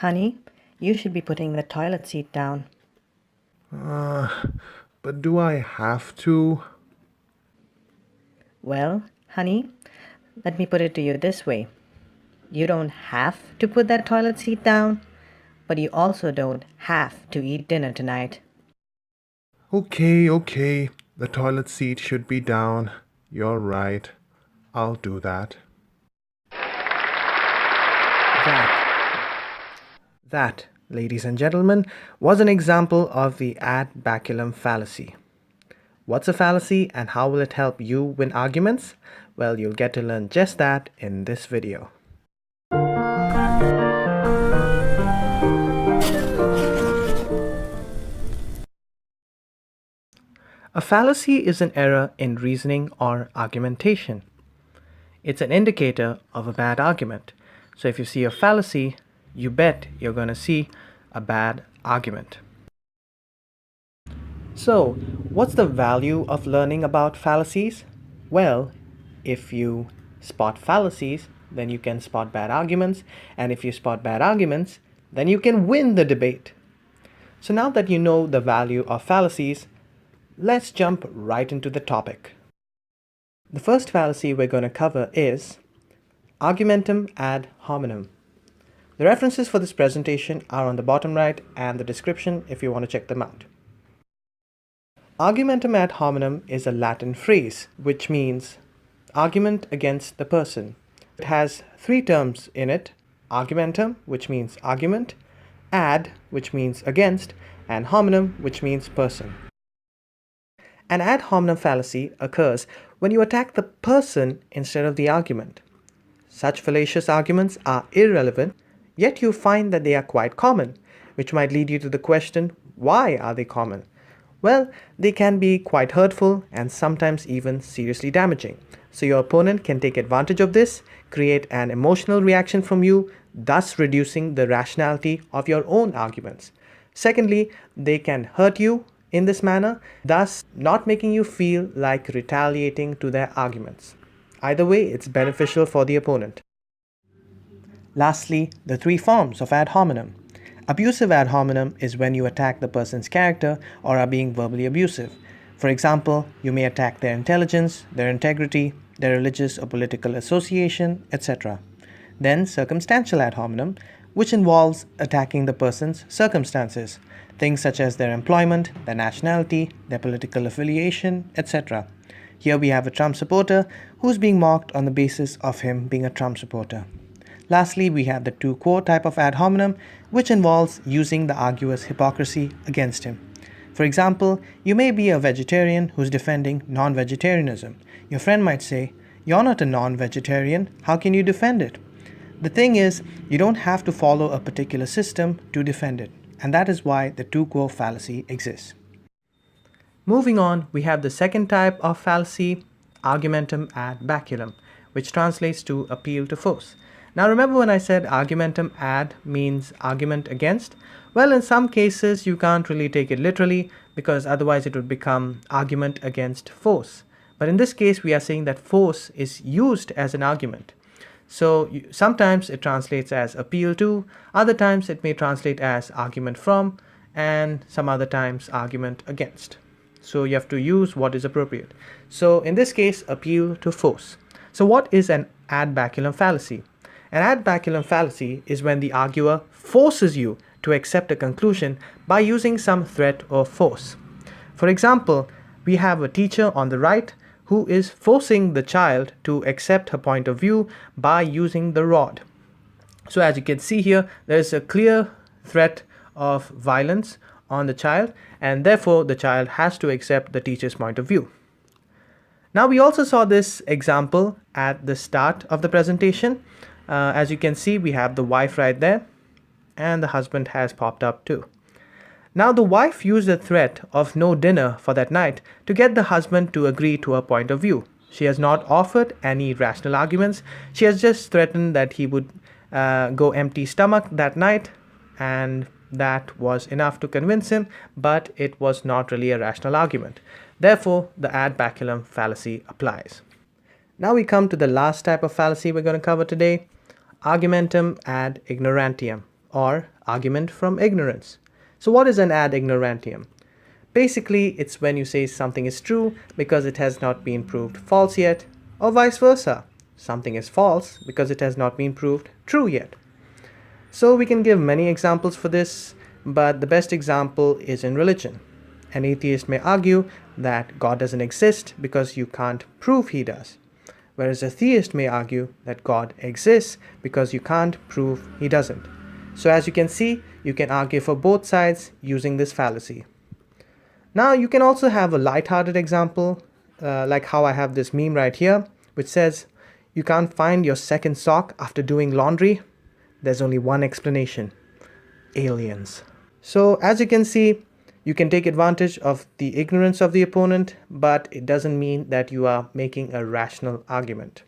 Honey, you should be putting the toilet seat down. But do I have to? Well, honey, let me put it to you this way. You don't have to put that toilet seat down, but you also don't have to eat dinner tonight. Okay. The toilet seat should be down. You're right. I'll do that. That, ladies and gentlemen, was an example of the ad baculum fallacy. What's a fallacy and how will it help you win arguments? Well, you'll get to learn just that in this video. A fallacy is an error in reasoning or argumentation. It's an indicator of a bad argument. So if you see a fallacy, you bet you're going to see a bad argument. So, what's the value of learning about fallacies? Well, if you spot fallacies, then you can spot bad arguments, and if you spot bad arguments, then you can win the debate. So now that you know the value of fallacies, let's jump right into the topic. The first fallacy we're going to cover is argumentum ad hominem. The references for this presentation are on the bottom right and the description if you want to check them out. Argumentum ad hominem is a Latin phrase which means argument against the person. It has three terms in it: argumentum, which means argument, ad, which means against, and hominem, which means person. An ad hominem fallacy occurs when you attack the person instead of the argument. Such fallacious arguments are irrelevant, yet you find that they are quite common, which might lead you to the question, why are they common? Well, they can be quite hurtful and sometimes even seriously damaging. So your opponent can take advantage of this, create an emotional reaction from you, thus reducing the rationality of your own arguments. Secondly, they can hurt you in this manner, thus not making you feel like retaliating to their arguments. Either way, it's beneficial for the opponent. Lastly, the three forms of ad hominem. Abusive ad hominem is when you attack the person's character or are being verbally abusive. For example, you may attack their intelligence, their integrity, their religious or political association, etc. Then circumstantial ad hominem, which involves attacking the person's circumstances, things such as their employment, their nationality, their political affiliation, etc. Here we have a Trump supporter who's being mocked on the basis of him being a Trump supporter. Lastly, we have the tu quo type of ad hominem, which involves using the arguer's hypocrisy against him. For example, you may be a vegetarian who's defending non-vegetarianism. Your friend might say, "You're not a non-vegetarian, how can you defend it?" The thing is, you don't have to follow a particular system to defend it, and that is why the tu quo fallacy exists. Moving on, we have the second type of fallacy, argumentum ad baculum, which translates to appeal to force. Now remember when I said argumentum ad means argument against? Well, in some cases you can't really take it literally because otherwise it would become argument against force. But in this case we are saying that force is used as an argument. So sometimes it translates as appeal to, other times it may translate as argument from, and some other times argument against. So you have to use what is appropriate. So in this case, appeal to force. So what is an ad baculum fallacy? An ad baculum fallacy is when the arguer forces you to accept a conclusion by using some threat or force. For example, we have a teacher on the right who is forcing the child to accept her point of view by using the rod. So as you can see here, there is a clear threat of violence on the child, and therefore the child has to accept the teacher's point of view. Now we also saw this example at the start of the presentation. As you can see, we have the wife right there, and the husband has popped up too. Now the wife used the threat of no dinner for that night to get the husband to agree to her point of view. She has not offered any rational arguments. She has just threatened that he would go empty stomach that night, and that was enough to convince him, but it was not really a rational argument. Therefore, the ad baculum fallacy applies. Now we come to the last type of fallacy we're going to cover today, argumentum ad ignorantium, or argument from ignorance. So what is an ad ignorantium? Basically, it's when you say something is true because it has not been proved false yet, or vice versa. Something is false because it has not been proved true yet. So we can give many examples for this, but the best example is in religion. An atheist may argue that God doesn't exist because you can't prove he does, whereas a theist may argue that God exists because you can't prove he doesn't. So as you can see, you can argue for both sides using this fallacy. Now you can also have a light-hearted example, like how I have this meme right here, which says, "You can't find your second sock after doing laundry? There's only one explanation: aliens." So as you can see, you can take advantage of the ignorance of the opponent, but it doesn't mean that you are making a rational argument.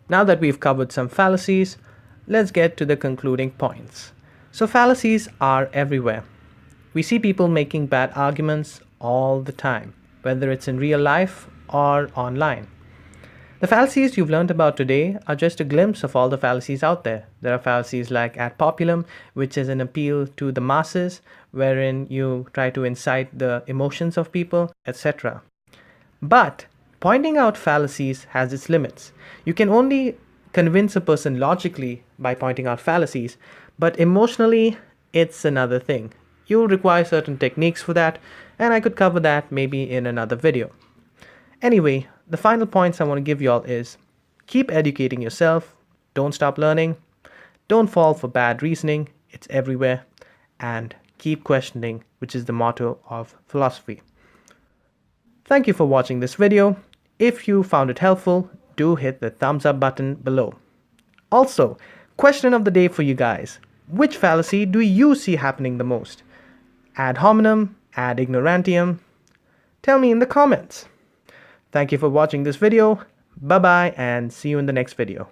Now that we've covered some fallacies, let's get to the concluding points. So fallacies are everywhere. We see people making bad arguments all the time, whether it's in real life or online. The fallacies you've learned about today are just a glimpse of all the fallacies out there. There are fallacies like ad populum, which is an appeal to the masses, wherein you try to incite the emotions of people, etc. But pointing out fallacies has its limits. You can only convince a person logically by pointing out fallacies, but emotionally, it's another thing. You'll require certain techniques for that, and I could cover that maybe in another video. Anyway, the final points I want to give y'all is: keep educating yourself, don't stop learning, don't fall for bad reasoning, it's everywhere, and keep questioning, which is the motto of philosophy. Thank you for watching this video. If you found it helpful, do hit the thumbs up button below. Also, question of the day for you guys: which fallacy do you see happening the most? Ad hominem, ad ignorantium? Tell me in the comments. Thank you for watching this video. Bye bye, and see you in the next video.